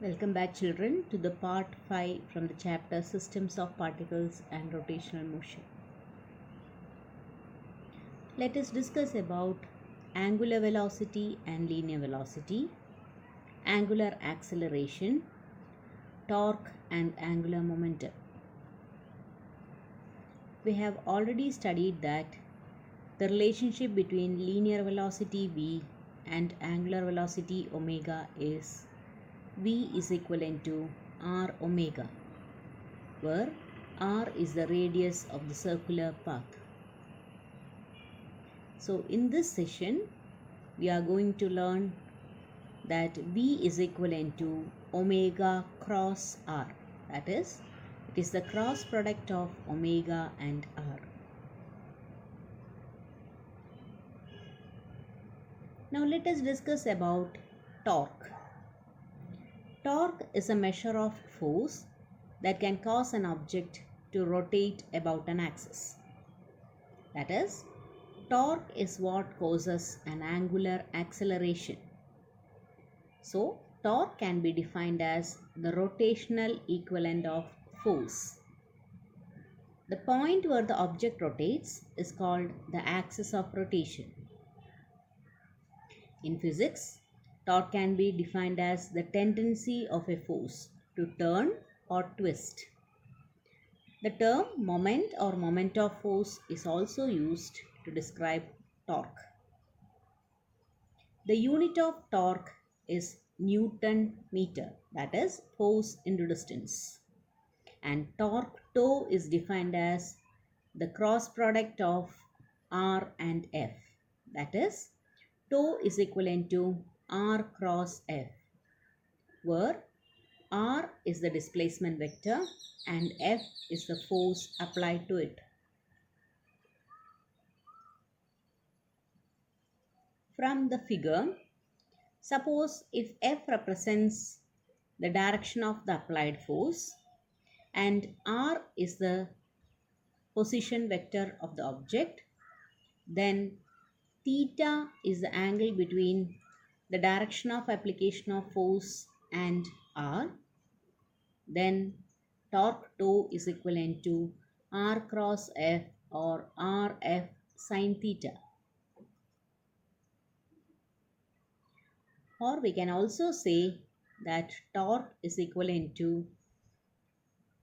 Welcome back, children, to the part 5 from the chapter Systems of Particles and Rotational Motion. Let us discuss about angular velocity and linear velocity, angular acceleration, torque and angular momentum. We have already studied that the relationship between linear velocity v and angular velocity omega is v is equivalent to r omega, where r is the radius of the circular path. So in this session, we are going to learn that v is equivalent to omega cross r. That is, it is the cross product of omega and r. Now let us discuss about torque. Torque is a measure of force that can cause an object to rotate about an axis. That is, torque is what causes an angular acceleration. So, torque can be defined as the rotational equivalent of force. The point where the object rotates is called the axis of rotation. In physics, torque can be defined as the tendency of a force to turn or twist. The term moment or moment of force is also used to describe torque. The unit of torque is Newton meter, that is force into distance. And torque toe is defined as the cross product of R and F, that is toe is equivalent to R cross F, where R is the displacement vector and F is the force applied to it. From the figure, suppose if F represents the direction of the applied force and R is the position vector of the object, then theta is the angle between the direction of application of force and R. Then torque toe is equivalent to R cross F or RF sin theta. Or we can also say that torque is equivalent to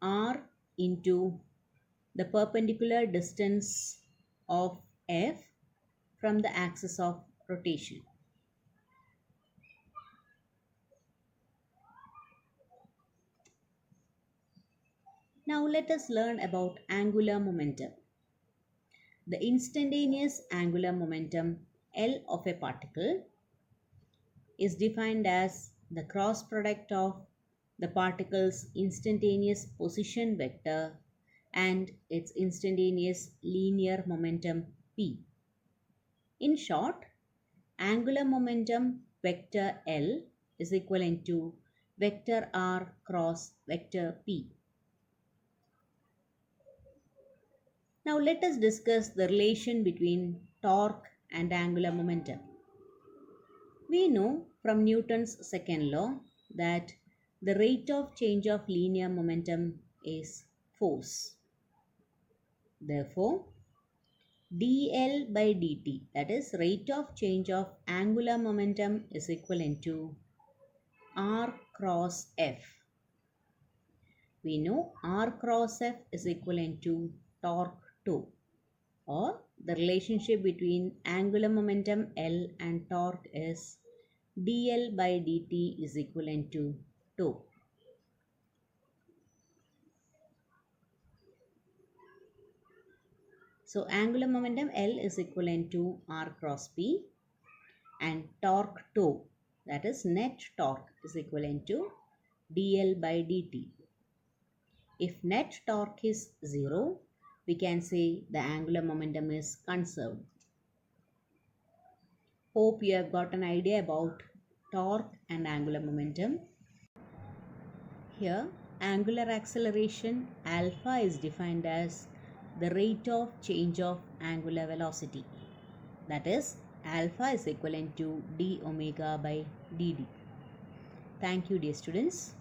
R into the perpendicular distance of F from the axis of rotation. Now let us learn about angular momentum. The instantaneous angular momentum L of a particle is defined as the cross product of the particle's instantaneous position vector and its instantaneous linear momentum p. In short, angular momentum vector L is equivalent to vector r cross vector p. Now let us discuss the relation between torque and angular momentum. We know from Newton's second law that the rate of change of linear momentum is force. Therefore, dl by dt, that is rate of change of angular momentum, is equivalent to r cross f. We know r cross f is equivalent to torque toe, or the relationship between angular momentum L and torque is dl by dt is equivalent to toe. So angular momentum L is equivalent to r cross p and torque toe, that is net torque, is equivalent to dl by dt. If net torque is 0, we can say the angular momentum is conserved. Hope you have got an idea about torque and angular momentum. Here, angular acceleration alpha is defined as the rate of change of angular velocity. That is, alpha is equivalent to d omega by dd. Thank you, dear students.